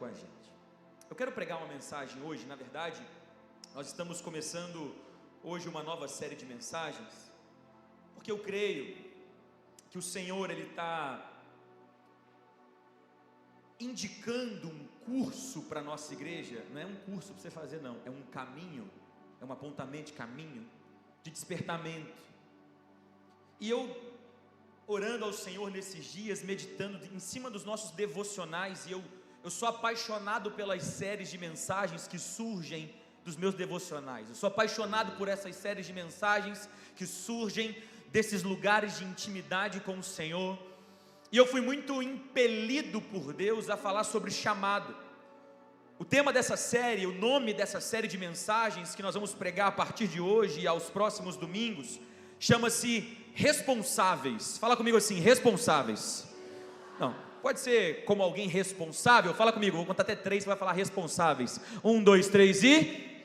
a gente. Eu quero pregar uma mensagem hoje. Na verdade, nós estamos começando hoje uma nova série de mensagens, porque eu creio que o Senhor, Ele está indicando um curso para a nossa igreja. Não é um curso para você fazer, não, é um caminho, é um apontamento de caminho, de despertamento. E eu, orando ao Senhor nesses dias, meditando em cima dos nossos devocionais, e eu sou apaixonado pelas séries de mensagens que surgem dos meus devocionais. Eu sou apaixonado por essas séries de mensagens que surgem desses lugares de intimidade com o Senhor. E eu fui muito impelido por Deus a falar sobre chamado. O tema dessa série, o nome dessa série de mensagens que nós vamos pregar a partir de hoje e aos próximos domingos, chama-se Responsáveis. Fala comigo assim, responsáveis. Não, pode ser como alguém responsável. Fala comigo, vou contar até 3, você vai falar responsáveis. 1, 2, 3 e...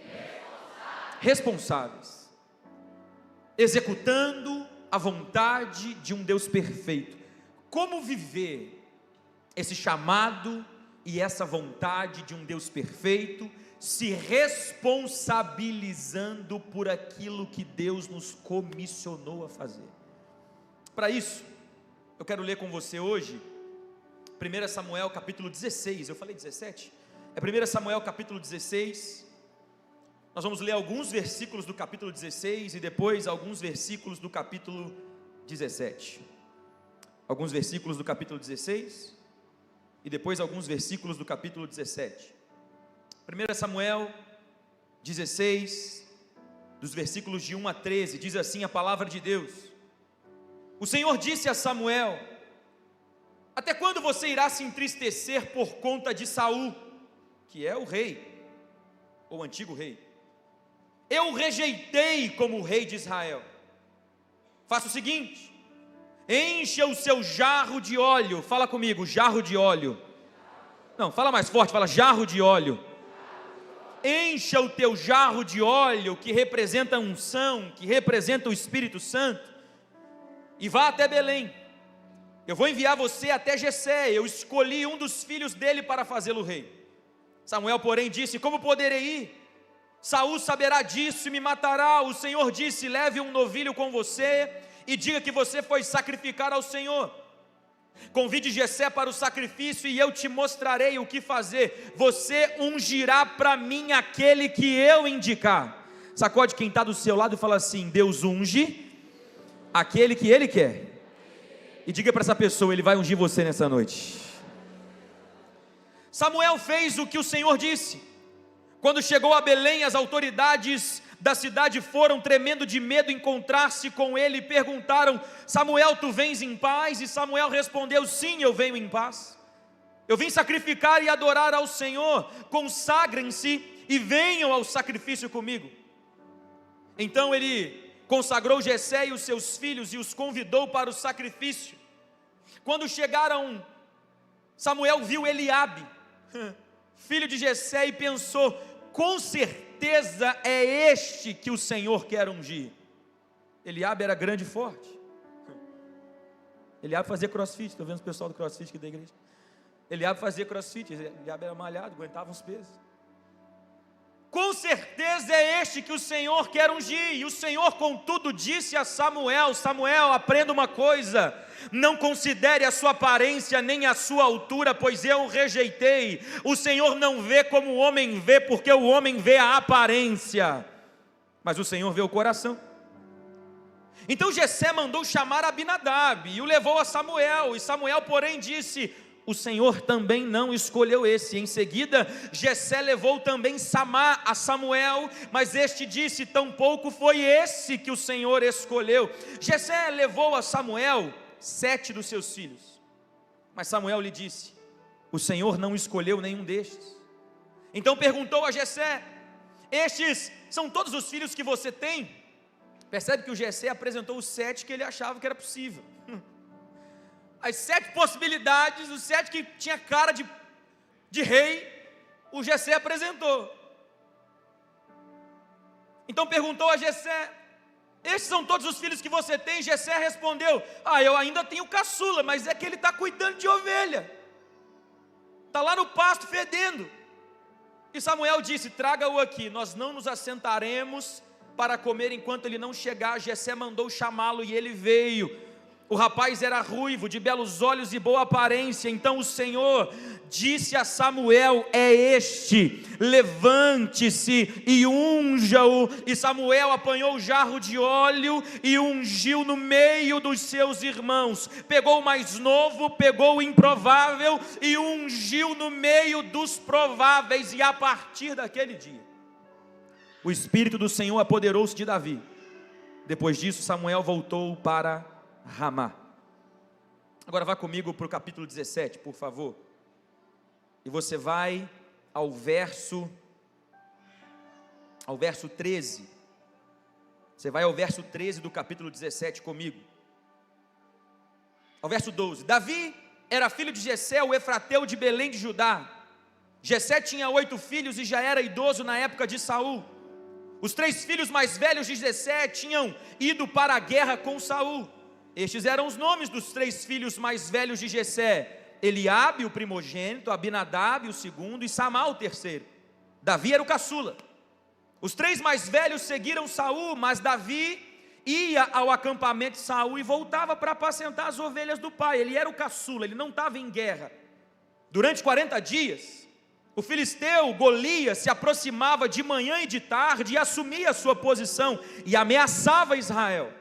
Responsáveis. Executando a vontade de um Deus perfeito. Como viver esse chamado e essa vontade de um Deus perfeito, se responsabilizando por aquilo que Deus nos comissionou a fazer. Para isso, eu quero ler com você hoje 1 Samuel capítulo 16, eu falei 17? É 1 Samuel capítulo 16, nós vamos ler alguns versículos do capítulo 16 e depois alguns versículos do capítulo 17. Alguns versículos do capítulo 16 e depois alguns versículos do capítulo 17. 1 Samuel 16, dos versículos de 1 a 13, diz assim a palavra de Deus: O Senhor disse a Samuel: Até quando você irá se entristecer por conta de Saul, que é o rei, ou antigo rei? Eu o rejeitei como rei de Israel. Faça o seguinte: encha o seu jarro de óleo. Fala comigo, jarro de óleo. Não, fala mais forte, fala jarro de óleo. Encha o teu jarro de óleo, que representa a unção, que representa o Espírito Santo, e vá até Belém. Eu vou enviar você até Jessé. Eu escolhi um dos filhos dele para fazê-lo rei. Samuel, porém, disse: Como poderei ir? Saul saberá disso e me matará. O Senhor disse: Leve um novilho com você e diga que você foi sacrificar ao Senhor. Convide Jessé para o sacrifício e eu te mostrarei o que fazer. Você ungirá para mim aquele que eu indicar. Sacode quem está do seu lado e fala assim: Deus unge aquele que Ele quer. E diga para essa pessoa: Ele vai ungir você nessa noite. Samuel fez o que o Senhor disse. Quando chegou a Belém, as autoridades da cidade foram tremendo de medo encontrar-se com ele e perguntaram: Samuel, tu vens em paz? E Samuel respondeu: Sim, eu venho em paz. Eu vim sacrificar e adorar ao Senhor. Consagrem-se e venham ao sacrifício comigo. Então ele consagrou Jessé e os seus filhos e os convidou para o sacrifício. Quando chegaram, Samuel viu Eliabe, filho de Jessé, e pensou: com certeza é este que o Senhor quer ungir. Eliabe era grande e forte. Eliabe fazia crossfit. Estou vendo o pessoal do crossfit aqui da igreja. Eliabe fazia crossfit. Eliabe era malhado, aguentava uns pesos. Com certeza é este que o Senhor quer ungir. E o Senhor, contudo, disse a Samuel: Samuel, aprenda uma coisa: não considere a sua aparência nem a sua altura, pois eu o rejeitei. O Senhor não vê como o homem vê, porque o homem vê a aparência, mas o Senhor vê o coração. Então Jessé mandou chamar Abinadab e o levou a Samuel. E Samuel, porém, disse: o Senhor também não escolheu esse. Em seguida, Jessé levou também Samá a Samuel, mas este disse: tampouco foi esse que o Senhor escolheu. Jessé levou a Samuel 7 dos seus filhos, mas Samuel lhe disse: o Senhor não escolheu nenhum destes. Então perguntou a Jessé: estes são todos os filhos que você tem? Percebe que o Jessé apresentou os 7 que ele achava que era possível. As 7 possibilidades, os 7 que tinha cara de rei, o Jessé apresentou. Então perguntou a Jessé: estes são todos os filhos que você tem? Jessé respondeu: eu ainda tenho caçula, mas é que ele está cuidando de ovelha. está lá no pasto fedendo. E Samuel disse: traga-o aqui, nós não nos assentaremos para comer enquanto ele não chegar. Jessé mandou chamá-lo e ele veio. O rapaz era ruivo, de belos olhos e boa aparência. Então o Senhor disse a Samuel: é este, levante-se e unja-o. E Samuel apanhou o jarro de óleo e ungiu no meio dos seus irmãos. Pegou o mais novo, pegou o improvável e ungiu no meio dos prováveis. E a partir daquele dia, o Espírito do Senhor apoderou-se de Davi. Depois disso, Samuel voltou para Ramá. Agora vá comigo para o capítulo 17, por favor. E você vai ao verso 13. Você vai ao verso 13 do capítulo 17 comigo. Ao verso 12. Davi era filho de Jessé, o efrateu de Belém de Judá. Jessé tinha 8 filhos e já era idoso na época de Saul. Os 3 filhos mais velhos de Jessé tinham ido para a guerra com Saul. Estes eram os nomes dos 3 filhos mais velhos de Jessé: Eliabe, o primogênito, Abinadab, o segundo, e Samá, o terceiro. Davi era o caçula. Os 3 mais velhos seguiram Saul, mas Davi ia ao acampamento de Saul e voltava para apacentar as ovelhas do pai. Ele era o caçula, ele não estava em guerra. Durante 40 dias, o filisteu Golias se aproximava de manhã e de tarde e assumia a sua posição e ameaçava Israel.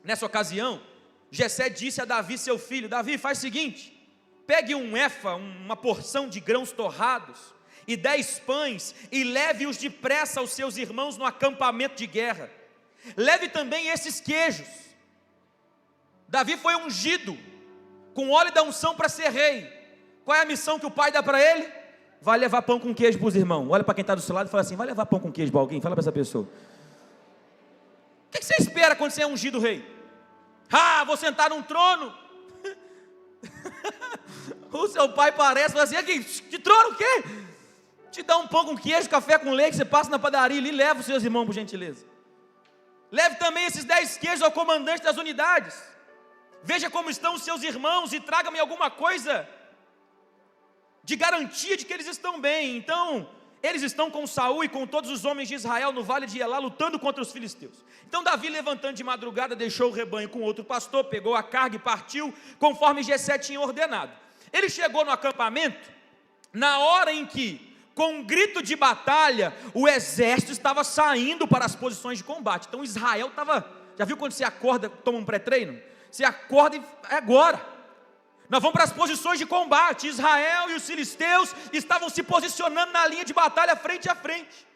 Nessa ocasião, Jessé disse a Davi, seu filho: Davi, faz o seguinte, pegue um efa, uma porção de grãos torrados, e 10 pães, e leve-os depressa aos seus irmãos no acampamento de guerra. Leve também esses queijos. Davi foi ungido com óleo da unção para ser rei. Qual é a missão que o pai dá para ele? Vai levar pão com queijo para os irmãos. Olha para quem está do seu lado e fala assim: vai levar pão com queijo para alguém? Fala para essa pessoa. O que você espera quando você é ungido rei? Ah, vou sentar num trono. O seu pai parece, fala assim: aqui, de trono o quê? Te dá um pão com queijo, café com leite, você passa na padaria e leva os seus irmãos, por gentileza. Leve também esses 10 queijos ao comandante das unidades. Veja como estão os seus irmãos e traga-me alguma coisa de garantia de que eles estão bem. Então, eles estão com Saul e com todos os homens de Israel no vale de Elá, lutando contra os filisteus. Então Davi, levantando de madrugada, deixou o rebanho com outro pastor, pegou a carga e partiu, conforme Jessé tinha ordenado. Ele chegou no acampamento na hora em que, com um grito de batalha, o exército estava saindo para as posições de combate. Então Israel estava... Já viu quando você acorda, toma um pré-treino? Você acorda e é agora. Nós vamos para as posições de combate. Israel e os filisteus estavam se posicionando na linha de batalha frente a frente.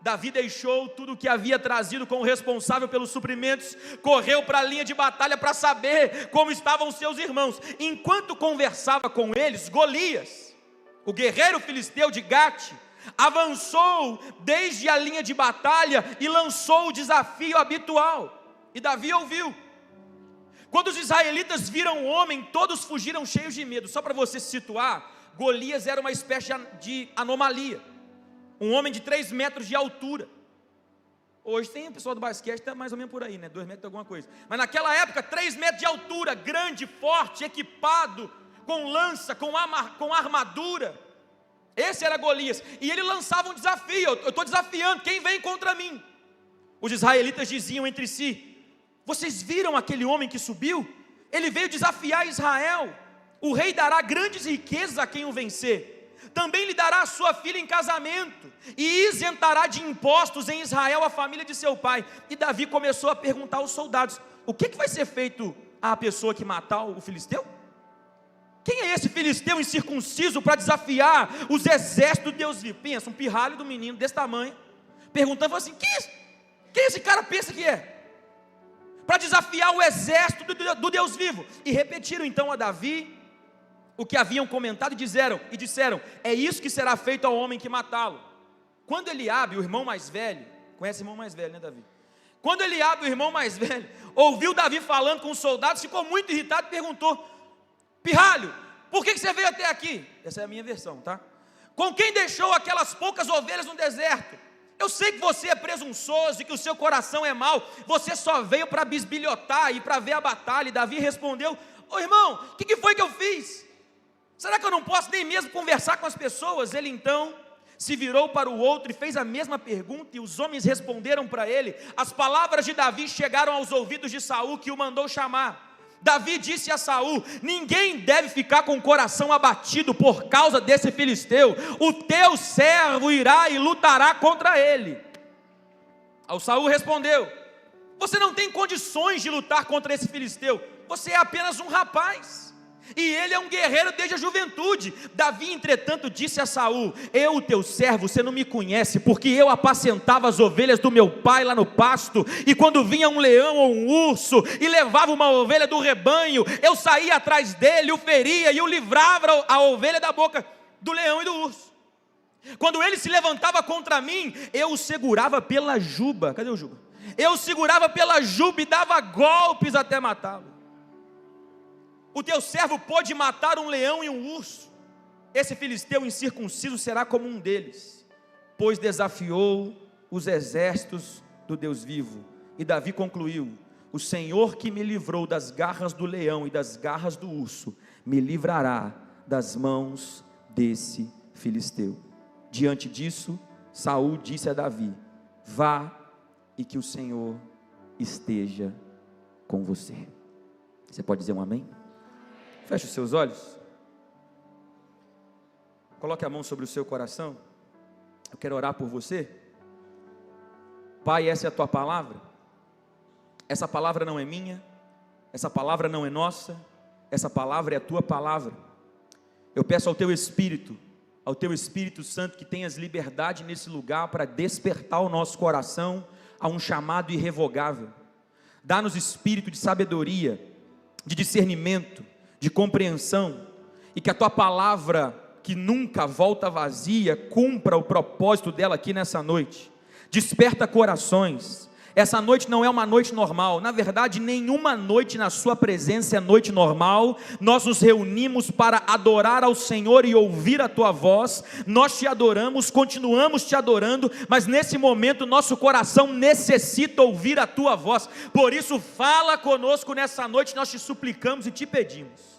Davi deixou tudo o que havia trazido com o responsável pelos suprimentos, correu para a linha de batalha para saber como estavam seus irmãos. Enquanto conversava com eles, Golias, o guerreiro filisteu de Gate, avançou desde a linha de batalha e lançou o desafio habitual. E Davi ouviu. Quando os israelitas viram o homem, todos fugiram cheios de medo. Só para você se situar, Golias era uma espécie de anomalia. Um homem de 3 metros de altura. Hoje tem o pessoal do basquete, está mais ou menos por aí, né? 2 metros alguma coisa. Mas naquela época, 3 metros de altura, grande, forte, equipado, com lança, com armadura. Esse era Golias. E ele lançava um desafio: eu estou desafiando, quem vem contra mim? Os israelitas diziam entre si: vocês viram aquele homem que subiu? Ele veio desafiar Israel. O rei dará grandes riquezas a quem o vencer. Também lhe dará a sua filha em casamento, e isentará de impostos em Israel a família de seu pai. E Davi começou a perguntar aos soldados: o que vai ser feito à pessoa que matar o filisteu? Quem é esse filisteu incircunciso para desafiar os exércitos do Deus vivo? Pensa, um pirralho do menino desse tamanho, perguntando assim: quem esse cara pensa que é? Para desafiar o exército do Deus vivo. E repetiram então a Davi o que haviam comentado e disseram: é isso que será feito ao homem que matá-lo. Quando Eliabe, o irmão mais velho, conhece o irmão mais velho, né, Davi? Quando Eliabe, o irmão mais velho, ouviu Davi falando com os soldados, ficou muito irritado e perguntou: pirralho, por que você veio até aqui? Essa é a minha versão, tá? Com quem deixou aquelas poucas ovelhas no deserto? Eu sei que você é presunçoso e que o seu coração é mau, você só veio para bisbilhotar e para ver a batalha. E Davi respondeu: ô irmão, o que foi que eu fiz? Será que eu não posso nem mesmo conversar com as pessoas? Ele então se virou para o outro e fez a mesma pergunta, e os homens responderam para ele. As palavras de Davi chegaram aos ouvidos de Saul, que o mandou chamar. Davi disse a Saul: ninguém deve ficar com o coração abatido por causa desse filisteu, o teu servo irá e lutará contra ele. Ao Saul respondeu: você não tem condições de lutar contra esse filisteu, você é apenas um rapaz, e ele é um guerreiro desde a juventude. Davi, entretanto, disse a Saul: eu, teu servo, você não me conhece, porque eu apacentava as ovelhas do meu pai lá no pasto, e quando vinha um leão ou um urso, e levava uma ovelha do rebanho, eu saía atrás dele, o feria, e o livrava a ovelha da boca do leão e do urso. Quando ele se levantava contra mim, eu o segurava pela juba. Cadê o juba? Eu o segurava pela juba e dava golpes até matá-lo. O teu servo pode matar um leão e um urso, esse filisteu incircunciso será como um deles, pois desafiou os exércitos do Deus vivo. E Davi concluiu: o Senhor que me livrou das garras do leão e das garras do urso, me livrará das mãos desse filisteu. Diante disso, Saul disse a Davi: vá e que o Senhor esteja com você. Você pode dizer um amém? Feche os seus olhos, coloque a mão sobre o seu coração. Eu quero orar por você. Pai, essa é a tua palavra. Essa palavra não é minha, essa palavra não é nossa, essa palavra é a tua palavra. Eu peço ao teu Espírito Santo, que tenhas liberdade nesse lugar para despertar o nosso coração a um chamado irrevogável. Dá-nos espírito de sabedoria, de discernimento, de compreensão, e que a tua palavra, que nunca volta vazia, cumpra o propósito dela aqui nessa noite. Desperta corações. Essa noite não é uma noite normal, na verdade nenhuma noite na sua presença é noite normal. Nós nos reunimos para adorar ao Senhor e ouvir a tua voz. Nós te adoramos, continuamos te adorando, mas nesse momento nosso coração necessita ouvir a tua voz. Por isso fala conosco nessa noite, nós te suplicamos e te pedimos.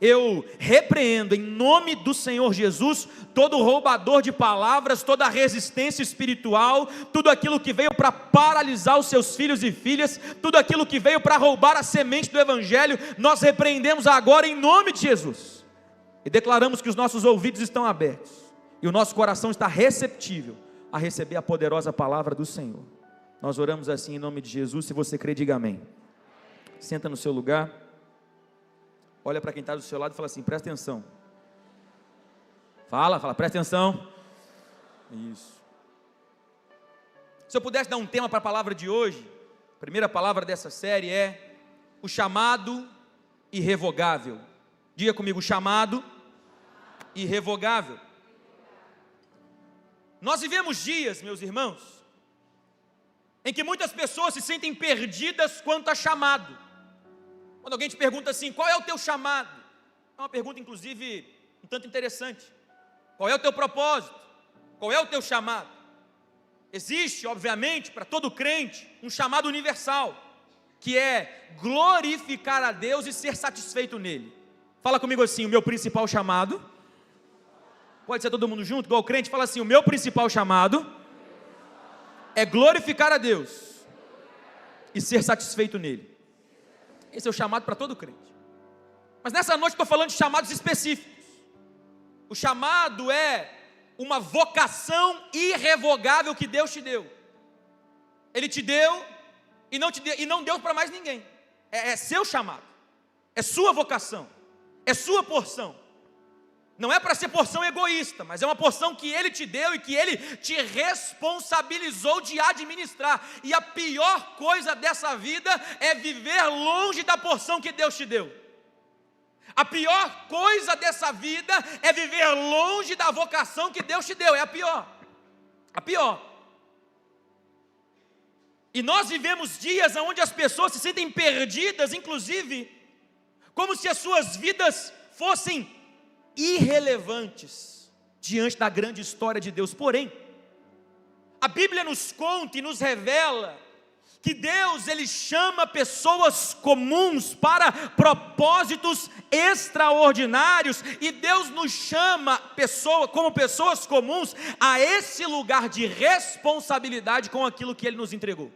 Eu repreendo em nome do Senhor Jesus todo roubador de palavras, toda resistência espiritual, tudo aquilo que veio para paralisar os seus filhos e filhas, tudo aquilo que veio para roubar a semente do Evangelho, nós repreendemos agora em nome de Jesus, e declaramos que os nossos ouvidos estão abertos, e o nosso coração está receptível a receber a poderosa palavra do Senhor. Nós oramos assim em nome de Jesus. Se você crê, diga amém. Senta no seu lugar. Olha para quem está do seu lado e fala assim: presta atenção. Fala, presta atenção. Isso. Se eu pudesse dar um tema para a palavra de hoje, a primeira palavra dessa série é o chamado irrevogável. Diga comigo: chamado irrevogável. Nós vivemos dias, meus irmãos, em que muitas pessoas se sentem perdidas quanto a chamado. Quando alguém te pergunta assim: qual é o teu chamado? É uma pergunta inclusive um tanto interessante. Qual é o teu propósito? Qual é o teu chamado? Existe, obviamente, para todo crente, um chamado universal, que é glorificar a Deus e ser satisfeito nele. Fala comigo assim: o meu principal chamado, pode ser todo mundo junto, igual o crente, fala assim: o meu principal chamado é glorificar a Deus e ser satisfeito nele. Esse é o chamado para todo crente. Mas nessa noite estou falando de chamados específicos. O chamado é uma vocação irrevogável que Deus te deu. Ele te deu e não deu para mais ninguém. É seu chamado, é sua vocação, é sua porção. Não é para ser porção egoísta, mas é uma porção que Ele te deu e que Ele te responsabilizou de administrar. E a pior coisa dessa vida é viver longe da porção que Deus te deu. A pior coisa dessa vida é viver longe da vocação que Deus te deu. É a pior. A pior. E nós vivemos dias onde as pessoas se sentem perdidas, inclusive, como se as suas vidas fossem irrelevantes diante da grande história de Deus. Porém, a Bíblia nos conta e nos revela que Deus, Ele chama pessoas comuns para propósitos extraordinários, e Deus nos chama como pessoas comuns a esse lugar de responsabilidade com aquilo que Ele nos entregou.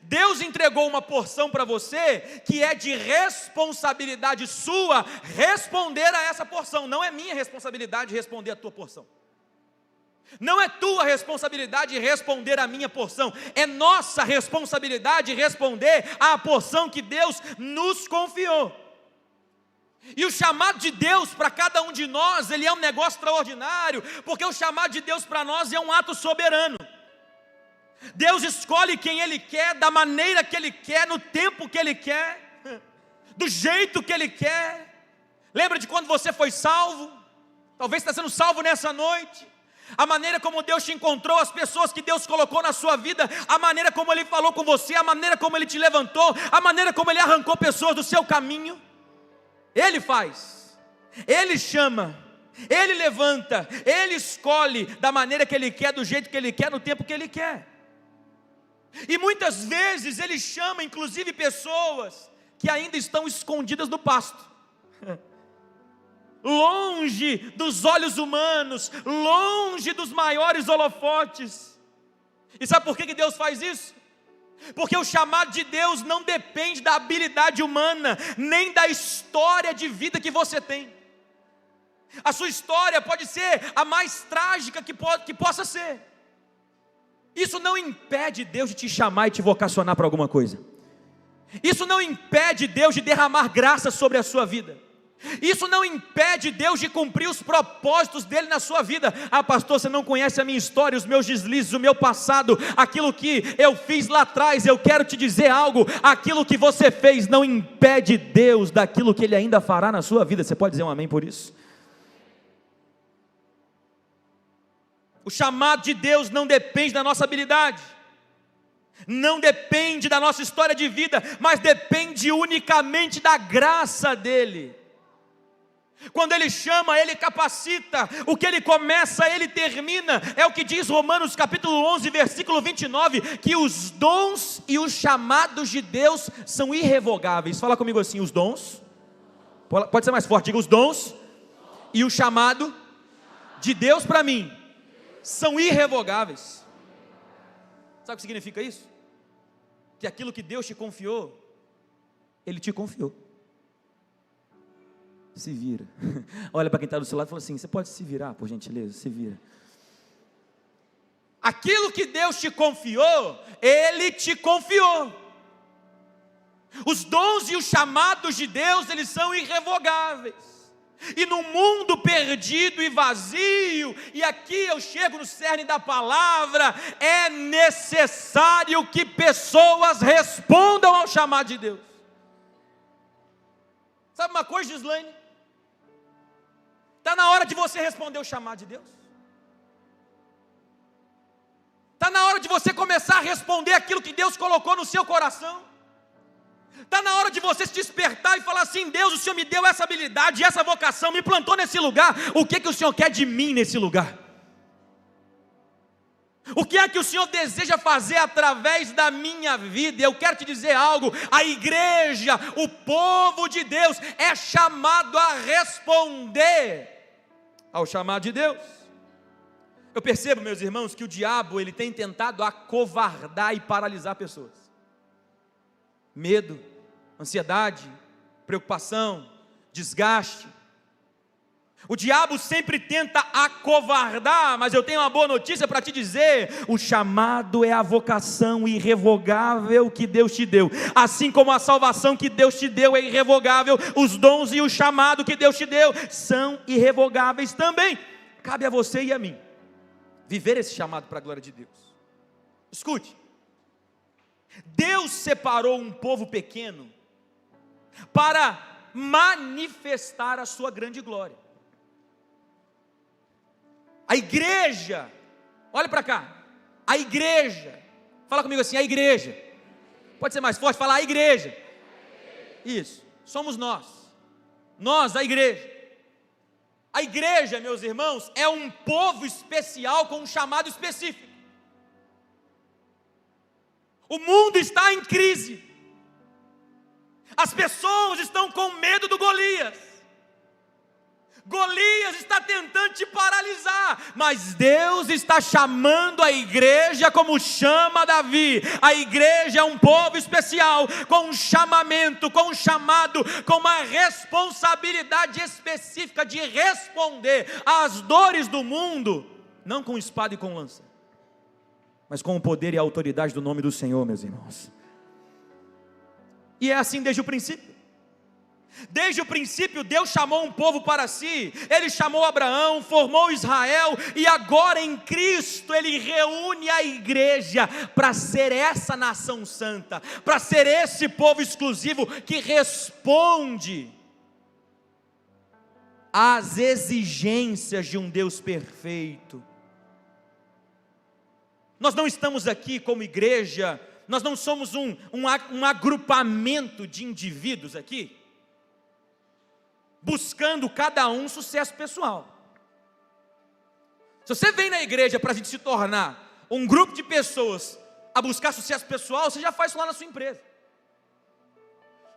Deus entregou uma porção para você, que é de responsabilidade sua, responder a essa porção. Não é minha responsabilidade responder a tua porção. Não é tua responsabilidade responder a minha porção. É nossa responsabilidade responder à porção que Deus nos confiou. E o chamado de Deus para cada um de nós, ele é um negócio extraordinário, porque o chamado de Deus para nós é um ato soberano. Deus escolhe quem Ele quer, da maneira que Ele quer, no tempo que Ele quer, do jeito que Ele quer. Lembra de quando você foi salvo? Talvez está sendo salvo nessa noite. A maneira como Deus te encontrou, as pessoas que Deus colocou na sua vida, a maneira como Ele falou com você, a maneira como Ele te levantou, a maneira como Ele arrancou pessoas do seu caminho. Ele faz, Ele chama, Ele levanta, Ele escolhe da maneira que Ele quer, do jeito que Ele quer, no tempo que Ele quer. E muitas vezes Ele chama inclusive pessoas que ainda estão escondidas no pasto, longe dos olhos humanos, longe dos maiores holofotes. E sabe por que Deus faz isso? Porque o chamado de Deus não depende da habilidade humana, nem da história de vida que você tem. A sua história pode ser a mais trágica que possa ser. Isso não impede Deus de te chamar e te vocacionar para alguma coisa. Isso não impede Deus de derramar graça sobre a sua vida. Isso não impede Deus de cumprir os propósitos dele na sua vida. Ah, pastor, você não conhece a minha história, os meus deslizes, o meu passado, aquilo que eu fiz lá atrás. Eu quero te dizer algo: aquilo que você fez não impede Deus daquilo que Ele ainda fará na sua vida. Você pode dizer um amém por isso? O chamado de Deus não depende da nossa habilidade, não depende da nossa história de vida, mas depende unicamente da graça dEle. Quando Ele chama, Ele capacita. O que Ele começa, Ele termina. É o que diz Romanos capítulo 11, versículo 29, que os dons e os chamados de Deus são irrevogáveis. Fala comigo assim: os dons, pode ser mais forte, diga: os dons e o chamado de Deus para mim são irrevogáveis. Sabe o que significa isso? Que aquilo que Deus te confiou, Ele te confiou. Se vira. Olha para quem está do seu lado e fala assim: você pode se virar, por gentileza? Se vira. Aquilo que Deus te confiou, Ele te confiou. Os dons e os chamados de Deus, eles são irrevogáveis. E no mundo perdido e vazio, e aqui eu chego no cerne da palavra, é necessário que pessoas respondam ao chamado de Deus. Sabe uma coisa, Gislaine? Está na hora de você responder o chamado de Deus. Está na hora de você começar a responder aquilo que Deus colocou no seu coração. Está na hora de você se despertar e falar assim: Deus, o Senhor me deu essa habilidade, essa vocação, me plantou nesse lugar. O que o Senhor quer de mim nesse lugar? O que é que o Senhor deseja fazer através da minha vida? Eu quero te dizer algo: a igreja, o povo de Deus, é chamado a responder ao chamado de Deus. Eu percebo, meus irmãos, que o diabo, ele tem tentado acovardar e paralisar pessoas. Medo, ansiedade, preocupação, desgaste. O diabo sempre tenta acovardar, mas eu tenho uma boa notícia para te dizer: o chamado é a vocação irrevogável que Deus te deu. Assim como a salvação que Deus te deu é irrevogável, os dons e o chamado que Deus te deu são irrevogáveis também. Cabe a você e a mim viver esse chamado para a glória de Deus. Escute: Deus separou um povo pequeno para manifestar a sua grande glória. A igreja, olha para cá, a igreja, fala comigo assim: a igreja, pode ser mais forte, fala a igreja, isso, somos nós, a igreja. A igreja, meus irmãos, é um povo especial com um chamado específico. O mundo está em crise. As pessoas estão com medo do Golias. Golias está tentando te paralisar, mas Deus está chamando a igreja como chama Davi. A igreja é um povo especial, com um chamamento, com um chamado, com uma responsabilidade específica de responder às dores do mundo, não com espada e com lança, mas com o poder e a autoridade do nome do Senhor, meus irmãos. E é assim desde o princípio. Desde o princípio Deus chamou um povo para si. Ele chamou Abraão, formou Israel, e agora em Cristo Ele reúne a igreja para ser essa nação santa, para ser esse povo exclusivo que responde às exigências de um Deus perfeito. Nós não estamos aqui como igreja, nós não somos um agrupamento de indivíduos aqui, buscando cada um sucesso pessoal. Se você vem na igreja para a gente se tornar um grupo de pessoas a buscar sucesso pessoal, você já faz isso lá na sua empresa,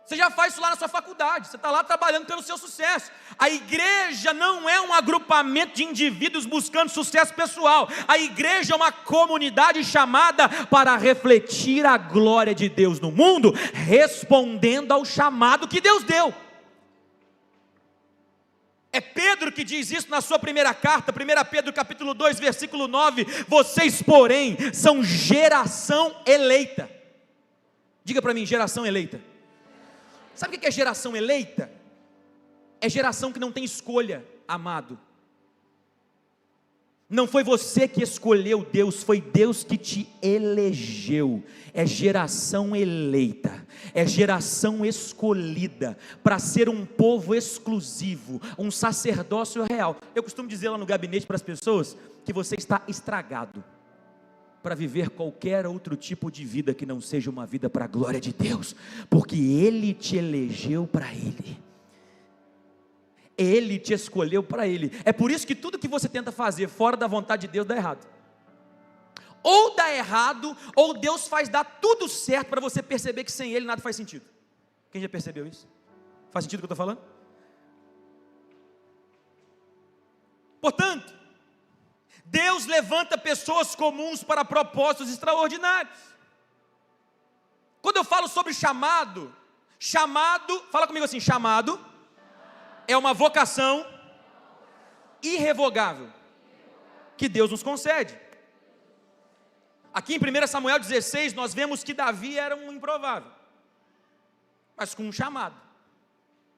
você já faz isso lá na sua faculdade, você está lá trabalhando pelo seu sucesso. A igreja não é um agrupamento de indivíduos buscando sucesso pessoal. A igreja é uma comunidade chamada para refletir a glória de Deus no mundo, respondendo ao chamado que Deus deu. É Pedro que diz isso na sua primeira carta, 1 Pedro capítulo 2, versículo 9, vocês porém são geração eleita. Diga para mim, geração eleita. Sabe o que é geração eleita? É geração que não tem escolha, amado. Não foi você que escolheu Deus, foi Deus que te elegeu. É geração eleita, é geração escolhida, para ser um povo exclusivo, um sacerdócio real. Eu costumo dizer lá no gabinete para as pessoas, que você está estragado, para viver qualquer outro tipo de vida, que não seja uma vida para a glória de Deus, porque Ele te elegeu para Ele. Ele te escolheu para Ele. É por isso que tudo que você tenta fazer fora da vontade de Deus dá errado. Ou dá errado, ou Deus faz dar tudo certo para você perceber que sem Ele nada faz sentido. Quem já percebeu isso? Faz sentido o que eu estou falando? Portanto, Deus levanta pessoas comuns para propósitos extraordinários. Quando eu falo sobre chamado, fala comigo assim, chamado é uma vocação irrevogável que Deus nos concede. Aqui em 1 Samuel 16 nós vemos que Davi era um improvável, mas com um chamado,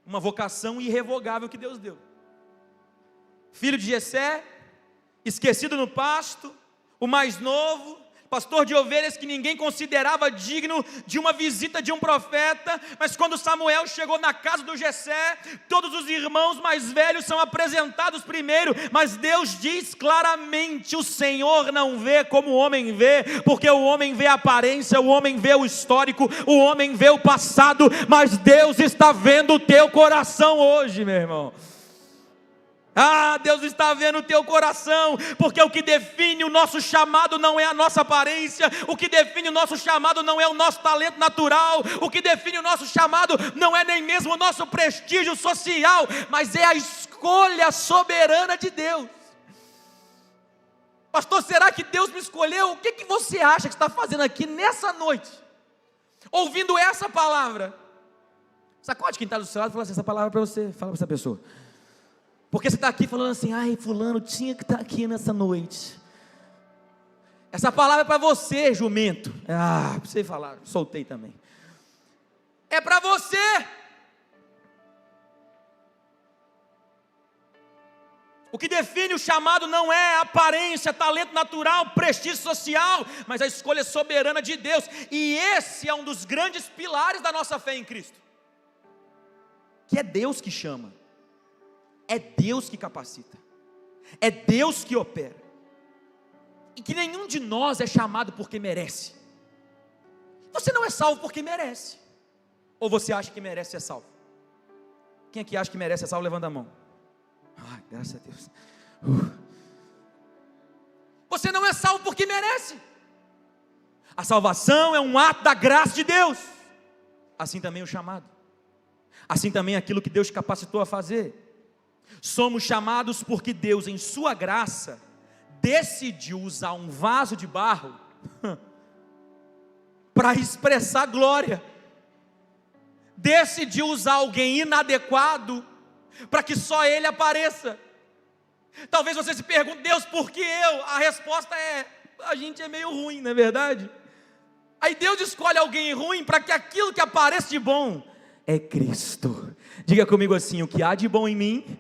uma vocação irrevogável que Deus deu. Filho de Jessé, esquecido no pasto, o mais novo, pastor de ovelhas que ninguém considerava digno de uma visita de um profeta, mas quando Samuel chegou na casa do Jessé, todos os irmãos mais velhos são apresentados primeiro, mas Deus diz claramente, o Senhor não vê como o homem vê, porque o homem vê a aparência, o homem vê o histórico, o homem vê o passado, mas Deus está vendo o teu coração hoje, meu irmão. Ah, Deus está vendo o teu coração, porque o que define o nosso chamado não é a nossa aparência, o que define o nosso chamado não é o nosso talento natural, o que define o nosso chamado não é nem mesmo o nosso prestígio social, mas é a escolha soberana de Deus. Pastor, será que Deus me escolheu? O que você acha que está fazendo aqui nessa noite, ouvindo essa palavra? Sacode quem está do seu lado e fala assim, essa palavra é para você, fala para essa pessoa. Porque você está aqui falando assim, ai, fulano tinha que estar aqui nessa noite. Essa palavra é para você, jumento. Ah, para você falar, soltei também. É para você. O que define o chamado não é aparência, talento natural, prestígio social, mas a escolha soberana de Deus. E esse é um dos grandes pilares da nossa fé em Cristo. Que é Deus que chama. É Deus que capacita, é Deus que opera, e que nenhum de nós é chamado porque merece. Você não é salvo porque merece, ou você acha que merece ser salvo? Quem aqui acha que merece ser salvo, levanta a mão. Ai, graças a Deus. Você não é salvo porque merece. A salvação é um ato da graça de Deus. Assim também o chamado. Assim também aquilo que Deus te capacitou a fazer. Somos chamados porque Deus, em sua graça, decidiu usar um vaso de barro para expressar glória. Decidiu usar alguém inadequado para que só ele apareça. Talvez você se pergunte: Deus, por que eu? A resposta é: a gente é meio ruim, não é verdade? Aí Deus escolhe alguém ruim para que aquilo que aparece de bom é Cristo. Diga comigo assim: o que há de bom em mim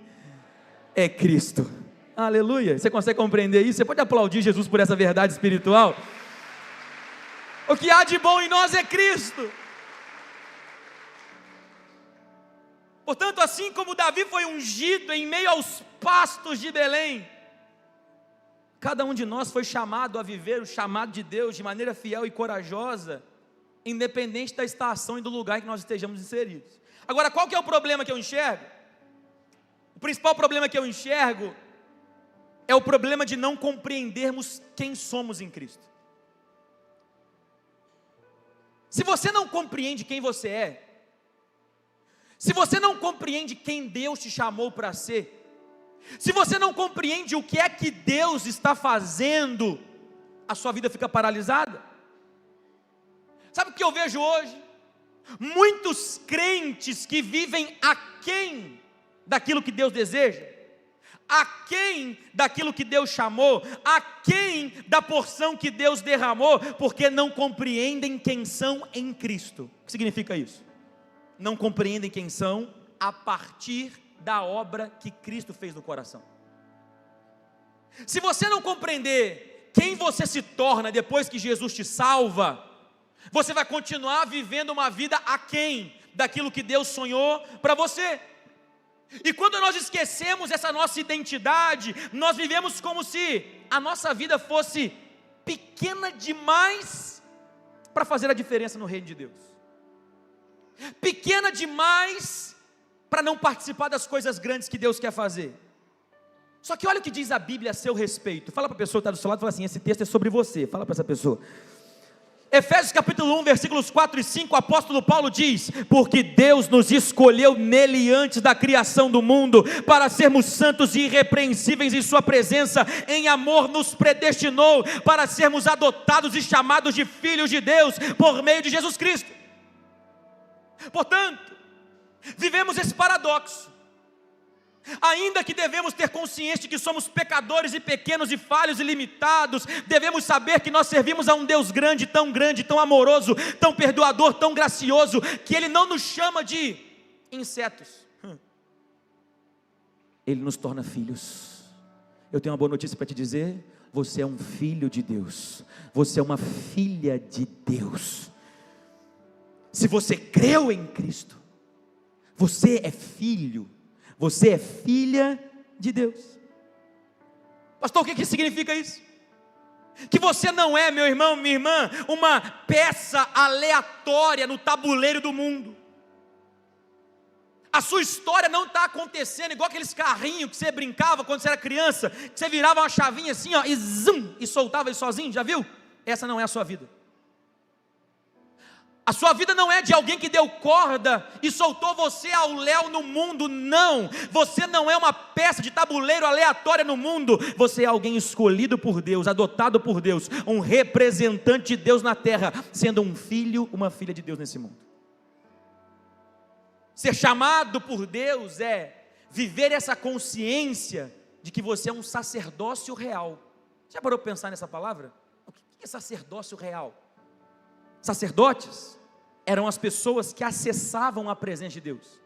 é Cristo. Aleluia. Você consegue compreender isso? Você pode aplaudir Jesus por essa verdade espiritual? O que há de bom em nós é Cristo. Portanto, assim como Davi foi ungido em meio aos pastos de Belém, cada um de nós foi chamado a viver o chamado de Deus de maneira fiel e corajosa, independente da estação e do lugar em que nós estejamos inseridos. Agora, qual que é o problema que eu enxergo? O principal problema que eu enxergo é o problema de não compreendermos quem somos em Cristo. Se você não compreende quem você é, se você não compreende quem Deus te chamou para ser, se você não compreende o que é que Deus está fazendo, a sua vida fica paralisada. Sabe o que eu vejo hoje? Muitos crentes que vivem aquém daquilo que Deus deseja, aquém daquilo que Deus chamou, aquém da porção que Deus derramou, porque não compreendem quem são em Cristo. O que significa isso? Não compreendem quem são a partir da obra que Cristo fez no coração. Se você não compreender quem você se torna depois que Jesus te salva, você vai continuar vivendo uma vida aquém daquilo que Deus sonhou para você. E quando nós esquecemos essa nossa identidade, nós vivemos como se a nossa vida fosse pequena demais para fazer a diferença no reino de Deus, pequena demais para não participar das coisas grandes que Deus quer fazer. Só que olha o que diz a Bíblia a seu respeito. Fala para a pessoa que está do seu lado, fala assim: esse texto é sobre você. Fala para essa pessoa. Efésios capítulo 1, versículos 4 e 5, o apóstolo Paulo diz: porque Deus nos escolheu nele antes da criação do mundo, para sermos santos e irrepreensíveis em sua presença, em amor nos predestinou, para sermos adotados e chamados de filhos de Deus, por meio de Jesus Cristo. Portanto, vivemos esse paradoxo. Ainda que devemos ter consciência de que somos pecadores e pequenos e falhos e limitados, devemos saber que nós servimos a um Deus grande, tão amoroso, tão perdoador, tão gracioso, que Ele não nos chama de insetos, Ele nos torna filhos. Eu tenho uma boa notícia para te dizer: você é um filho de Deus, você é uma filha de Deus. Se você creu em Cristo, você é filho, você é filha de Deus. Pastor, o que significa isso? Que você não é, meu irmão, minha irmã, uma peça aleatória no tabuleiro do mundo. A sua história não está acontecendo igual aqueles carrinhos que você brincava quando você era criança, que você virava uma chavinha assim, ó, e zum, e soltava ele sozinho, já viu? Essa não é a sua vida. A sua vida não é de alguém que deu corda e soltou você ao léu no mundo, não. Você não é uma peça de tabuleiro aleatória no mundo. Você é alguém escolhido por Deus, adotado por Deus, um representante de Deus na terra, sendo um filho, uma filha de Deus nesse mundo. Ser chamado por Deus é viver essa consciência de que você é um sacerdócio real. Já parou para pensar nessa palavra? O que é sacerdócio real? Sacerdotes eram as pessoas que acessavam a presença de Deus.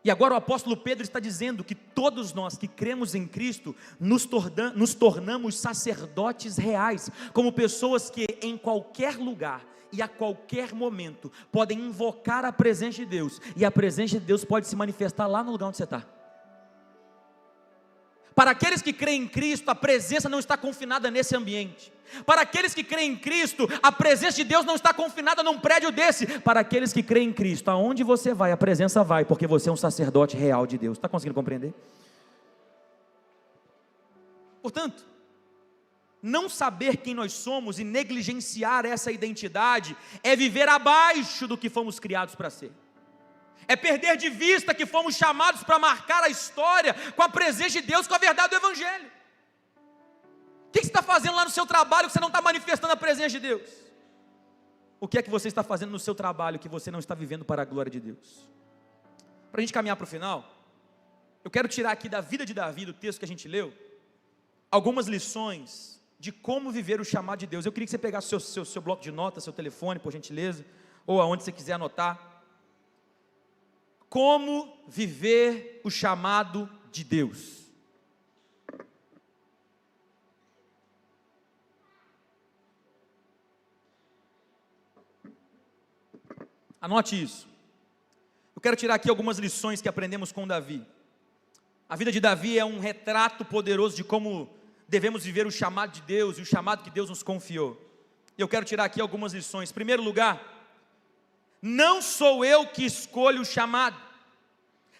E agora o apóstolo Pedro está dizendo que todos nós que cremos em Cristo nos tornamos sacerdotes reais, como pessoas que em qualquer lugar e a qualquer momento podem invocar a presença de Deus, e a presença de Deus pode se manifestar lá no lugar onde você está. Para aqueles que creem em Cristo, a presença não está confinada nesse ambiente. Para aqueles que creem em Cristo, a presença de Deus não está confinada num prédio desse. Para aqueles que creem em Cristo, aonde você vai, a presença vai, porque você é um sacerdote real de Deus. Está conseguindo compreender? Portanto, Não saber quem nós somos e negligenciar essa identidade é viver abaixo do que fomos criados para ser. É perder de vista que fomos chamados para marcar a história com a presença de Deus, com a verdade do Evangelho. O que você está fazendo lá no seu trabalho que você não está manifestando a presença de Deus? O que é que você está fazendo no seu trabalho que você não está vivendo para a glória de Deus? Para a gente caminhar para o final, eu quero tirar aqui da vida de Davi, do texto que a gente leu, algumas lições de como viver o chamado de Deus. Eu queria que você pegasse seu bloco de notas, seu telefone, por gentileza, ou aonde você quiser anotar. Como viver o chamado de Deus. Anote isso. Eu quero tirar aqui algumas lições que aprendemos com Davi. A vida de Davi é um retrato poderoso de como devemos viver o chamado de Deus e o chamado que Deus nos confiou. E eu quero tirar aqui algumas lições. Em primeiro lugar, não sou eu que escolho o chamado,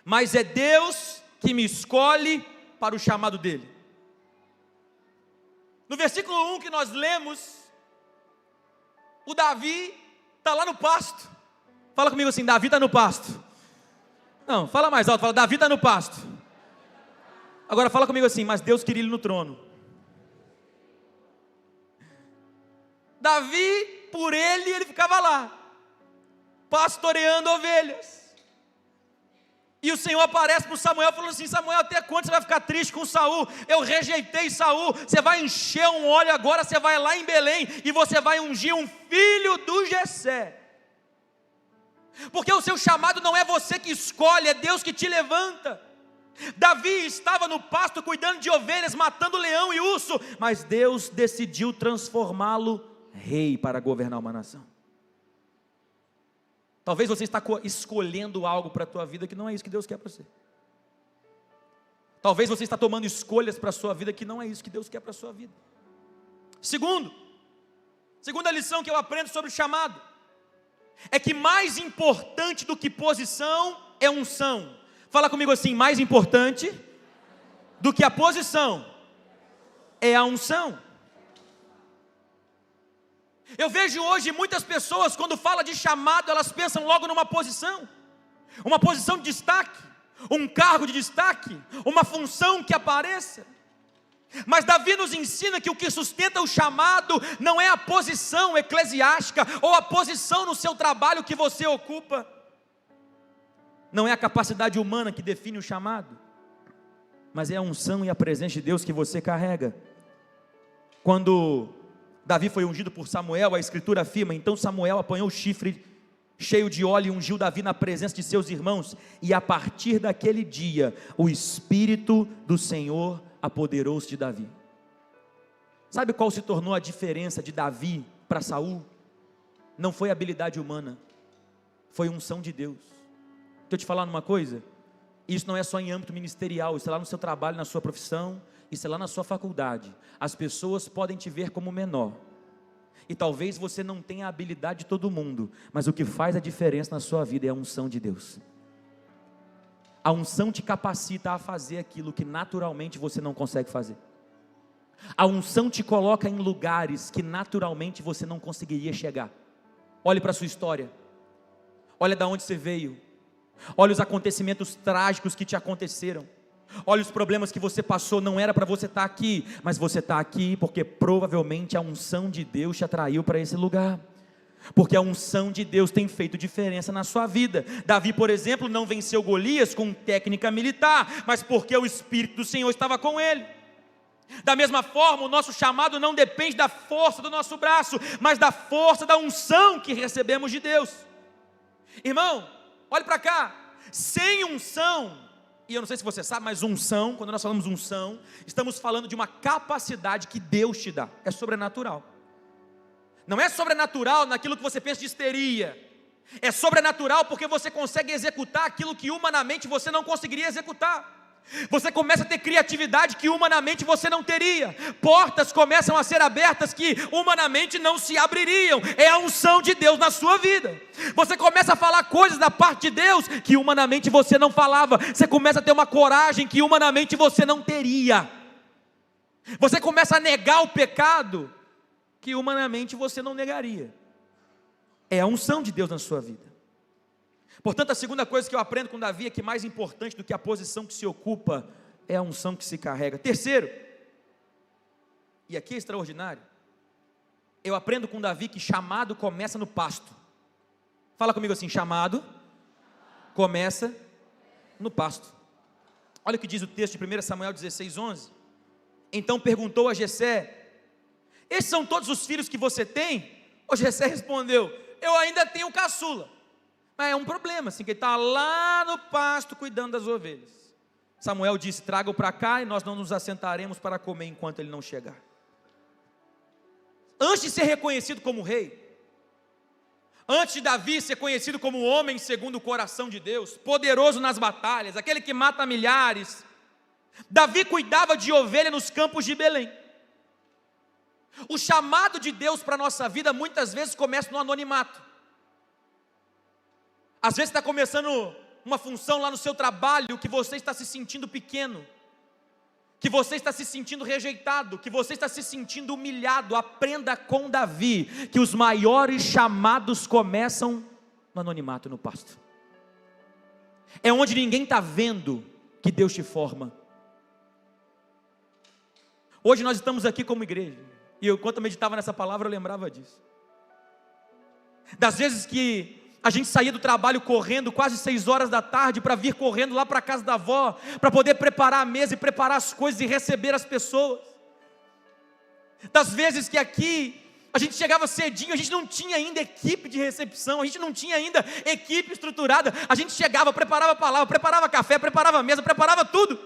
mas é Deus que me escolhe para o chamado dele. No versículo 1 que nós lemos, o Davi está lá no pasto. Fala comigo assim, Davi está no pasto. Não, fala mais alto, fala, Davi está no pasto. Agora fala comigo assim, mas Deus queria ele no trono. Davi, por ele ficava lá, pastoreando ovelhas. E o Senhor aparece para Samuel, falando assim, Samuel, até quando você vai ficar triste com Saul? Eu rejeitei Saul, você vai encher um óleo agora, você vai lá em Belém, e você vai ungir um filho do Jessé. Porque o seu chamado não é você que escolhe, é Deus que te levanta. Davi estava no pasto cuidando de ovelhas, matando leão e urso, mas Deus decidiu transformá-lo rei para governar uma nação. Talvez você está escolhendo algo para a tua vida que não é isso que Deus quer para você. Talvez você está tomando escolhas para a sua vida que não é isso que Deus quer para a sua vida. Segunda lição que eu aprendo sobre o chamado é que mais importante do que posição é unção. Fala comigo assim, mais importante do que a posição é a unção. Eu vejo hoje muitas pessoas, quando fala de chamado, elas pensam logo numa posição. Uma posição de destaque, um cargo de destaque, uma função que apareça. Mas Davi nos ensina que o que sustenta o chamado não é a posição eclesiástica ou a posição no seu trabalho que você ocupa. Não é a capacidade humana que define o chamado, mas é a unção e a presença de Deus que você carrega. Quando Davi foi ungido por Samuel, a escritura afirma, então Samuel apanhou o chifre cheio de óleo e ungiu Davi na presença de seus irmãos, e a partir daquele dia, o Espírito do Senhor apoderou-se de Davi. Sabe qual se tornou a diferença de Davi para Saul? Não foi habilidade humana, foi unção de Deus. Deixa eu te falar uma coisa, isso não é só em âmbito ministerial, isso é lá no seu trabalho, na sua profissão, isso é lá na sua faculdade. As pessoas podem te ver como menor, e talvez você não tenha a habilidade de todo mundo, mas o que faz a diferença na sua vida é a unção de Deus. A unção te capacita a fazer aquilo que naturalmente você não consegue fazer. A unção te coloca em lugares que naturalmente você não conseguiria chegar. Olhe para a sua história, olha de onde você veio, olha os acontecimentos trágicos que te aconteceram, olha os problemas que você passou. Não era para você estar aqui, mas você está aqui porque provavelmente a unção de Deus te atraiu para esse lugar. Porque a unção de Deus tem feito diferença na sua vida. Davi, por exemplo, não venceu Golias com técnica militar, mas porque o Espírito do Senhor estava com ele. Da mesma forma, o nosso chamado não depende da força do nosso braço, mas da força da unção que recebemos de Deus. Irmão, olhe para cá, sem unção, e eu não sei se você sabe, mas unção, quando nós falamos unção, estamos falando de uma capacidade que Deus te dá, é sobrenatural. Não é sobrenatural naquilo que você pensa de histeria, é sobrenatural porque você consegue executar aquilo que humanamente você não conseguiria executar. Você começa a ter criatividade que humanamente você não teria, portas começam a ser abertas que humanamente não se abririam. É a unção de Deus na sua vida. Você começa a falar coisas da parte de Deus que humanamente você não falava. Você começa a ter uma coragem que humanamente você não teria. Você começa a negar o pecado que humanamente você não negaria. É a unção de Deus na sua vida. Portanto, a segunda coisa que eu aprendo com Davi é que mais importante do que a posição que se ocupa é a unção que se carrega. Terceiro, e aqui é extraordinário, eu aprendo com Davi que chamado começa no pasto. Fala comigo assim: chamado começa no pasto. Olha o que diz o texto de 1 Samuel 16:11. Então perguntou a Jessé: esses são todos os filhos que você tem? O Jessé respondeu: eu ainda tenho um caçula, mas é um problema, assim, que ele está lá no pasto cuidando das ovelhas. Samuel disse: traga-o para cá e nós não nos assentaremos para comer enquanto ele não chegar. Antes de ser reconhecido como rei, antes de Davi ser conhecido como o homem segundo o coração de Deus, poderoso nas batalhas, aquele que mata milhares, Davi cuidava de ovelha nos campos de Belém. O chamado de Deus para a nossa vida muitas vezes começa no anonimato. Às vezes está começando uma função lá no seu trabalho que você está se sentindo pequeno, que você está se sentindo rejeitado, que você está se sentindo humilhado. Aprenda com Davi que os maiores chamados começam no anonimato, no pasto. É onde ninguém está vendo que Deus te forma. Hoje nós estamos aqui como igreja, e enquanto eu meditava nessa palavra eu lembrava disso, das vezes que a gente saía do trabalho correndo, quase 6 horas da tarde, para vir correndo lá para a casa da avó, para poder preparar a mesa e preparar as coisas e receber as pessoas. Das vezes que aqui a gente chegava cedinho, a gente não tinha ainda equipe de recepção, a gente não tinha ainda equipe estruturada, a gente chegava, preparava a palavra, preparava café, preparava a mesa, preparava tudo,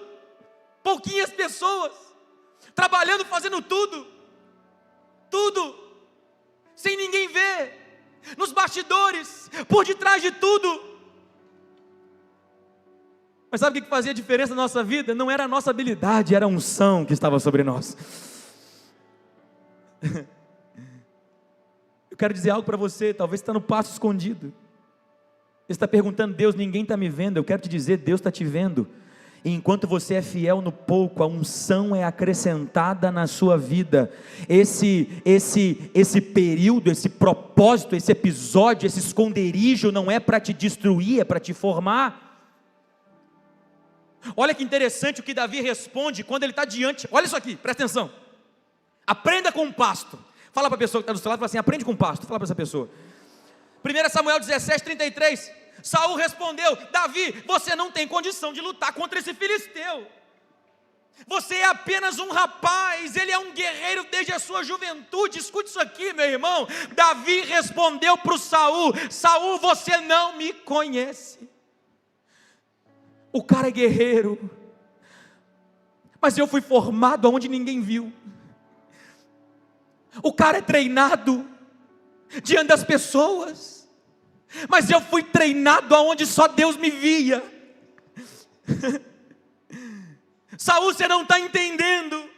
pouquinhas pessoas, trabalhando, fazendo tudo, sem ninguém ver, nos bastidores, por detrás de tudo. Mas sabe o que fazia diferença na nossa vida? Não era a nossa habilidade, era a unção que estava sobre nós. Eu quero dizer algo para você, talvez você está no passo escondido, você está perguntando: Deus, ninguém está me vendo. Eu quero te dizer: Deus está te vendo. E enquanto você é fiel no pouco, a unção é acrescentada na sua vida. Esse período, esse propósito, esse episódio, esse esconderijo não é para te destruir, é para te formar. Olha que interessante o que Davi responde quando ele está diante. Olha isso aqui, presta atenção. Aprenda com o pasto. Fala para a pessoa que está do seu lado, fala assim: aprende com o pasto. Fala para essa pessoa. 1 Samuel 17:33. Saul respondeu: Davi, você não tem condição de lutar contra esse filisteu. Você é apenas um rapaz, ele é um guerreiro desde a sua juventude. Escute isso aqui, meu irmão. Davi respondeu para o Saul: Saul, você não me conhece. O cara é guerreiro, mas eu fui formado onde ninguém viu. O cara é treinado diante das pessoas, mas eu fui treinado aonde só Deus me via. Saul, você não está entendendo,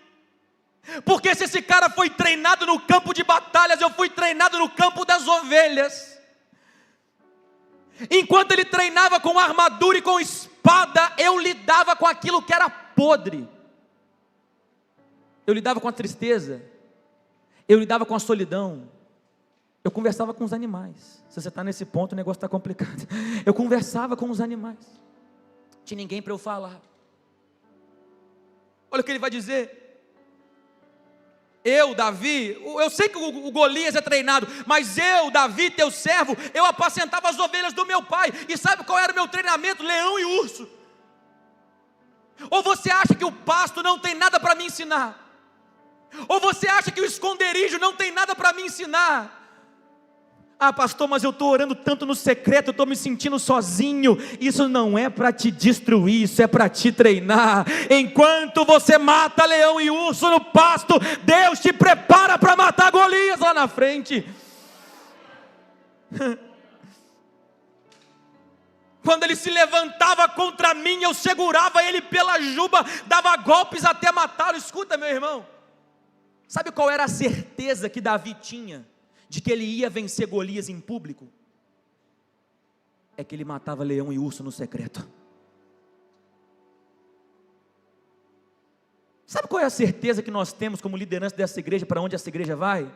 porque se esse cara foi treinado no campo de batalhas, eu fui treinado no campo das ovelhas. Enquanto ele treinava com armadura e com espada, eu lidava com aquilo que era podre, eu lidava com a tristeza, eu lidava com a solidão, eu conversava com os animais. Se você está nesse ponto, o negócio está complicado. Eu conversava com os animais, não tinha ninguém para eu falar. Olha o que ele vai dizer: eu, Davi, eu sei que o Golias é treinado, mas eu, Davi, teu servo, eu apacentava as ovelhas do meu pai. E sabe qual era o meu treinamento? Leão e urso. Ou você acha que o pasto não tem nada para me ensinar? Ou você acha que o esconderijo não tem nada para me ensinar? Ah, pastor, mas eu estou orando tanto no secreto, eu estou me sentindo sozinho. Isso não é para te destruir, isso é para te treinar. Enquanto você mata leão e urso no pasto, Deus te prepara para matar Golias lá na frente. Quando ele se levantava contra mim, eu segurava ele pela juba, dava golpes até matá-lo. Escuta, meu irmão, sabe qual era a certeza que Davi tinha de que ele ia vencer Golias em público? É que ele matava leão e urso no secreto. Sabe qual é a certeza que nós temos como liderança dessa igreja, para onde essa igreja vai?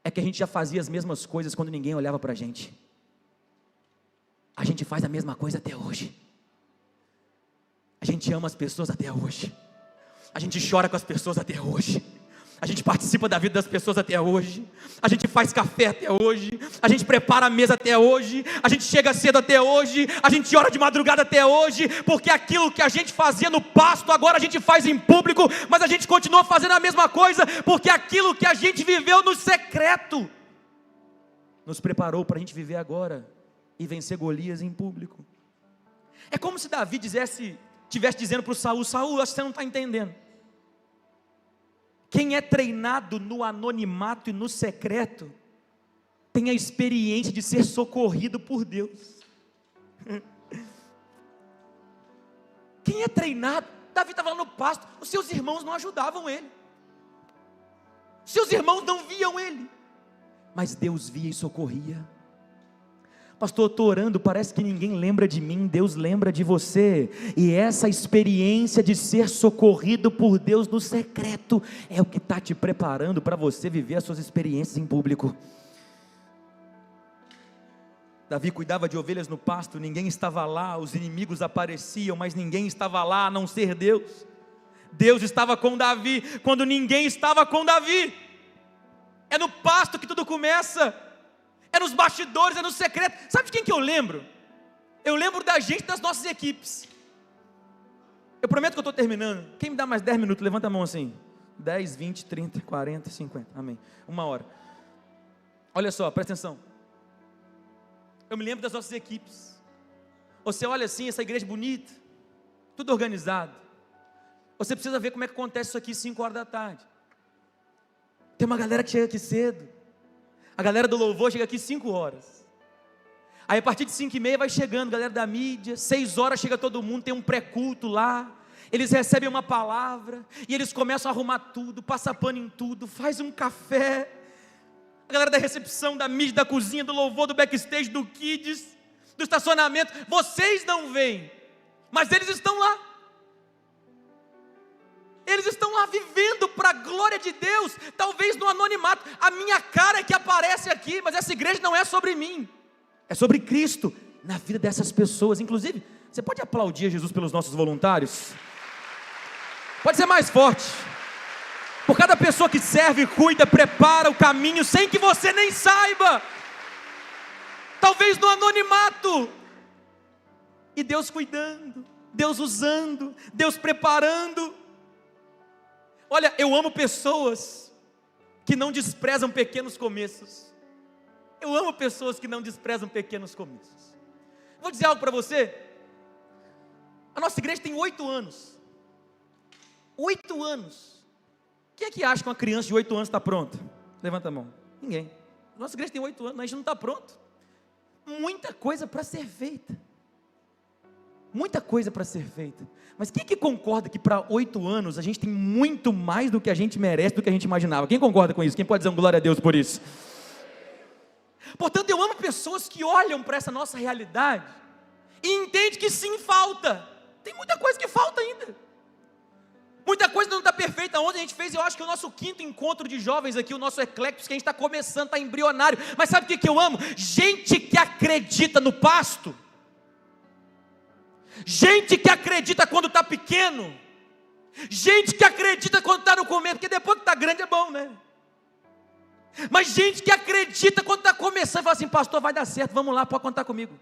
É que a gente já fazia as mesmas coisas quando ninguém olhava para a gente. A gente faz a mesma coisa até hoje. A gente ama as pessoas até hoje. A gente chora com as pessoas até hoje. A gente participa da vida das pessoas até hoje. A gente faz café até hoje. A gente prepara a mesa até hoje. A gente chega cedo até hoje. A gente ora de madrugada até hoje. Porque aquilo que a gente fazia no pasto, agora a gente faz em público. Mas a gente continua fazendo a mesma coisa. Porque aquilo que a gente viveu no secreto nos preparou para a gente viver agora e vencer Golias em público. É como se Davi estivesse dizendo para o Saul: Saul, acho que você não está entendendo. Quem é treinado no anonimato e no secreto, tem a experiência de ser socorrido por Deus. Quem é treinado, Davi estava lá no pasto, os seus irmãos não ajudavam ele, seus irmãos não viam ele, mas Deus via e socorria. Pastor, eu estou orando, parece que ninguém lembra de mim, Deus lembra de você. E essa experiência de ser socorrido por Deus no secreto é o que está te preparando para você viver as suas experiências em público. Davi cuidava de ovelhas no pasto, ninguém estava lá, os inimigos apareciam, mas ninguém estava lá a não ser Deus. Deus estava com Davi quando ninguém estava com Davi. É no pasto que tudo começa. É nos bastidores, é no secreto. Sabe de quem que eu lembro? Eu lembro da gente das nossas equipes. Eu prometo que eu estou terminando. Quem me dá mais 10 minutos? Levanta a mão assim. 10, 20, 30, 40, 50. Amém. 1 hora. Olha só, presta atenção. Eu me lembro das nossas equipes. Você olha assim, essa igreja bonita, tudo organizado. Você precisa ver como é que acontece isso aqui 5 horas da tarde. Tem uma galera que chega aqui cedo. A galera do louvor chega aqui 5 horas. Aí a partir de 5h30 vai chegando, galera da mídia. 6 horas chega todo mundo, tem um pré-culto lá. Eles recebem uma palavra e eles começam a arrumar tudo, passa pano em tudo, faz um café. A galera da recepção, da mídia, da cozinha, do louvor, do backstage, do kids, do estacionamento. Vocês não veem, mas eles estão lá. Eles estão lá vivendo para a glória de Deus, talvez no anonimato. A minha cara é que aparece aqui, mas essa igreja não é sobre mim, é sobre Cristo, na vida dessas pessoas. Inclusive, você pode aplaudir Jesus pelos nossos voluntários? Pode ser mais forte. Por cada pessoa que serve, cuida, prepara o caminho, sem que você nem saiba. Talvez no anonimato. E Deus cuidando, Deus usando, Deus preparando. Olha, eu amo pessoas que não desprezam pequenos começos. Eu amo pessoas que não desprezam pequenos começos. Vou dizer algo para você. A nossa igreja tem 8 anos. 8 anos. Quem é que acha que uma criança de 8 anos está pronta? Levanta a mão. Ninguém. A nossa igreja tem 8 anos, a gente não está pronto. Muita coisa para ser feita. Muita coisa para ser feita. Mas quem que concorda que para 8 anos a gente tem muito mais do que a gente merece, do que a gente imaginava? Quem concorda com isso? Quem pode dizer um glória a Deus por isso? Portanto, eu amo pessoas que olham para essa nossa realidade e entendem que sim, falta. Tem muita coisa que falta ainda. Muita coisa não está perfeita. Ontem a gente fez, eu acho que o nosso 5º encontro de jovens aqui, o nosso Eclectus, que a gente está começando, está embrionário. Mas sabe o que eu amo? Gente que acredita no pasto. Gente que acredita quando está pequeno. Gente que acredita quando está no começo, porque depois que está grande é bom, né? Mas gente que acredita quando está começando, fala assim: pastor, vai dar certo, vamos lá, pode contar comigo.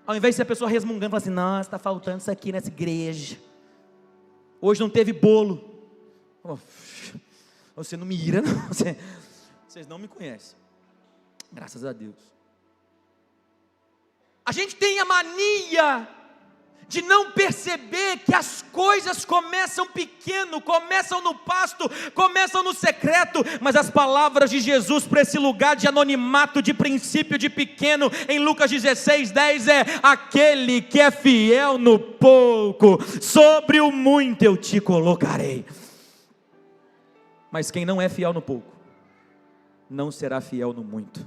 Ao invés de ser a pessoa resmungando, fala assim: nossa, está faltando isso aqui nessa igreja. Hoje não teve bolo. Oh, você não me ira, não. Vocês não me conhecem. Graças a Deus. A gente tem a mania de não perceber que as coisas começam pequeno, começam no pasto, começam no secreto, mas as palavras de Jesus para esse lugar de anonimato, de princípio de pequeno, em Lucas 16:10 é: aquele que é fiel no pouco, sobre o muito eu te colocarei. Mas quem não é fiel no pouco, não será fiel no muito.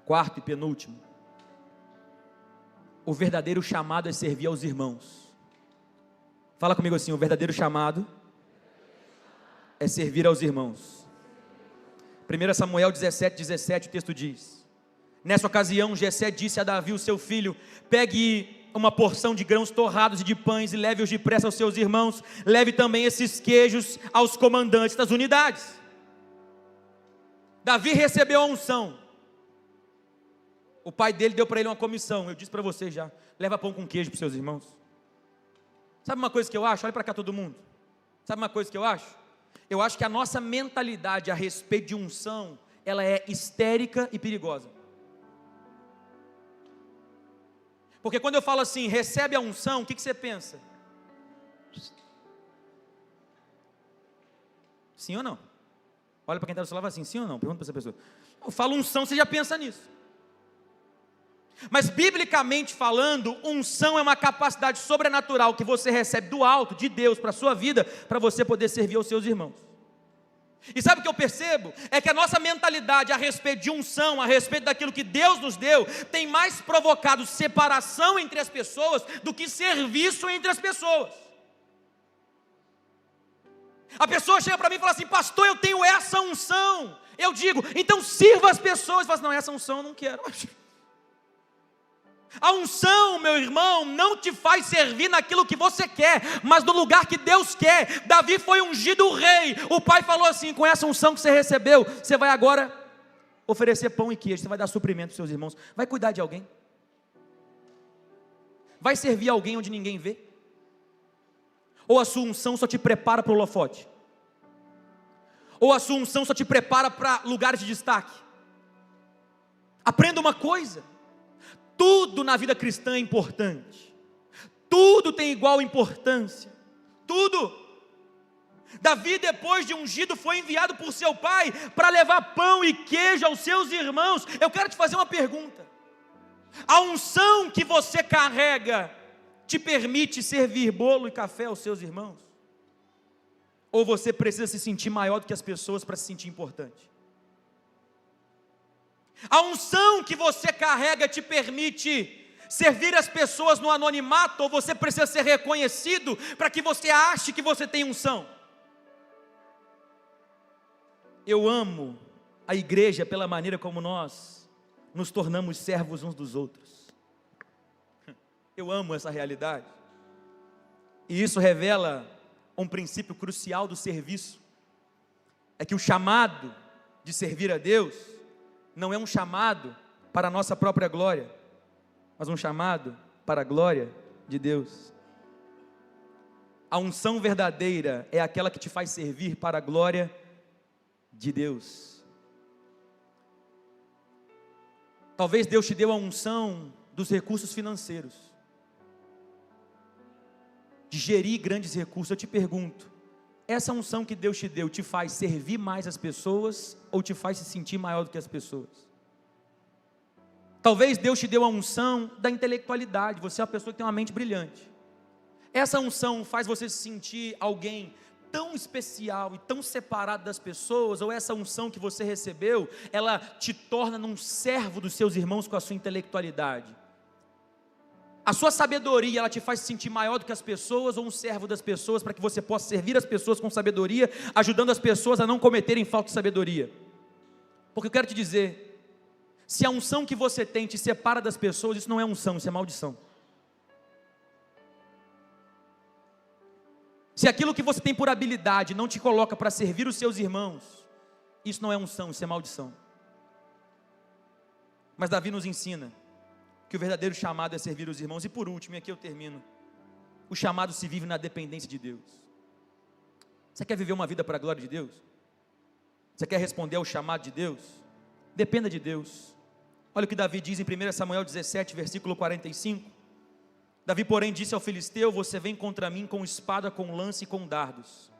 4º e penúltimo, o verdadeiro chamado é servir aos irmãos. Fala comigo assim: o verdadeiro chamado é servir aos irmãos. 1 Samuel 17, o texto diz: nessa ocasião, Jessé disse a Davi, o seu filho: pegue uma porção de grãos torrados e de pães e leve-os depressa aos seus irmãos. Leve também esses queijos aos comandantes das unidades. Davi recebeu a unção. O pai dele deu para ele uma comissão. Eu disse para você já: leva pão com queijo para os seus irmãos. Sabe uma coisa que eu acho? Olha para cá todo mundo. Sabe uma coisa que eu acho? Eu acho que a nossa mentalidade a respeito de unção, ela é histérica e perigosa. Porque quando eu falo assim, recebe a unção, o que você pensa? Sim ou não? Olha para quem está do seu lado e fala assim, sim ou não? Pergunta para essa pessoa. Eu falo unção, você já pensa nisso. Mas biblicamente falando, unção é uma capacidade sobrenatural que você recebe do alto, de Deus, para a sua vida, para você poder servir aos seus irmãos. E sabe o que eu percebo? É que a nossa mentalidade a respeito de unção, a respeito daquilo que Deus nos deu, tem mais provocado separação entre as pessoas do que serviço entre as pessoas. A pessoa chega para mim e fala assim, pastor, eu tenho essa unção. Eu digo, então sirva as pessoas. Fala assim, não, essa unção eu não quero. A unção, meu irmão, não te faz servir naquilo que você quer, mas no lugar que Deus quer. Davi foi ungido rei. O pai falou assim, com essa unção que você recebeu, você vai agora oferecer pão e queijo, você vai dar suprimento aos seus irmãos, vai cuidar de alguém, vai servir alguém onde ninguém vê. Ou a sua unção só te prepara para o holofote, ou a sua unção só te prepara para lugares de destaque. Aprenda uma coisa: tudo na vida cristã é importante, tudo tem igual importância, tudo. Davi, depois de ungido, foi enviado por seu pai para levar pão e queijo aos seus irmãos. Eu quero te fazer uma pergunta: a unção que você carrega te permite servir bolo e café aos seus irmãos? Ou você precisa se sentir maior do que as pessoas para se sentir importante? A unção que você carrega te permite servir as pessoas no anonimato, ou você precisa ser reconhecido para que você ache que você tem unção? Eu amo a igreja pela maneira como nós nos tornamos servos uns dos outros. Eu amo essa realidade. E isso revela um princípio crucial do serviço. É que o chamado de servir a Deus não é um chamado para a nossa própria glória, mas um chamado para a glória de Deus. A unção verdadeira é aquela que te faz servir para a glória de Deus. Talvez Deus te deu a unção dos recursos financeiros, de gerir grandes recursos. Eu te pergunto, essa unção que Deus te deu te faz servir mais as pessoas ou te faz se sentir maior do que as pessoas? Talvez Deus te deu a unção da intelectualidade, você é uma pessoa que tem uma mente brilhante. Essa unção faz você se sentir alguém tão especial e tão separado das pessoas, ou essa unção que você recebeu, ela te torna num servo dos seus irmãos com a sua intelectualidade? A sua sabedoria, ela te faz se sentir maior do que as pessoas, ou um servo das pessoas, para que você possa servir as pessoas com sabedoria, ajudando as pessoas a não cometerem falta de sabedoria? Porque eu quero te dizer, se a unção que você tem te separa das pessoas, isso não é unção, isso é maldição. Se aquilo que você tem por habilidade não te coloca para servir os seus irmãos, isso não é unção, isso é maldição. Mas Davi nos ensina que o verdadeiro chamado é servir os irmãos. E por último, e aqui eu termino, o chamado se vive na dependência de Deus. Você quer viver uma vida para a glória de Deus? Você quer responder ao chamado de Deus? Dependa de Deus. Olha o que Davi diz em 1 Samuel 17, versículo 45. Davi, porém, disse ao filisteu: você vem contra mim com espada, com lança e com dardos,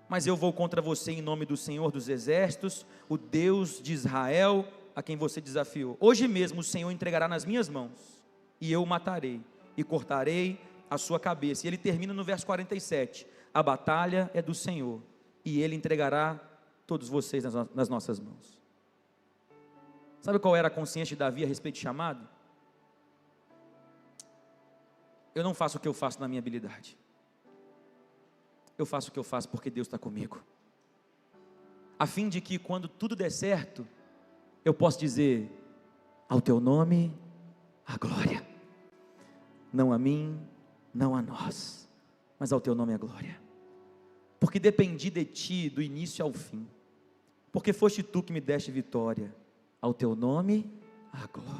mas eu vou contra você em nome do Senhor dos exércitos, o Deus de Israel, a quem você desafiou. Hoje mesmo o Senhor entregará nas minhas mãos, e eu o matarei, e cortarei a sua cabeça. E ele termina no verso 47, a batalha é do Senhor, e ele entregará todos vocês nas nossas mãos. Sabe qual era a consciência de Davi a respeito de chamado? Eu não faço o que eu faço na minha habilidade, eu faço o que eu faço porque Deus está comigo. A fim de que quando tudo der certo, eu possa dizer: ao teu nome a glória. Não a mim, não a nós, mas ao teu nome a glória. Porque dependi de ti do início ao fim. Porque foste tu que me deste vitória. Ao teu nome a glória.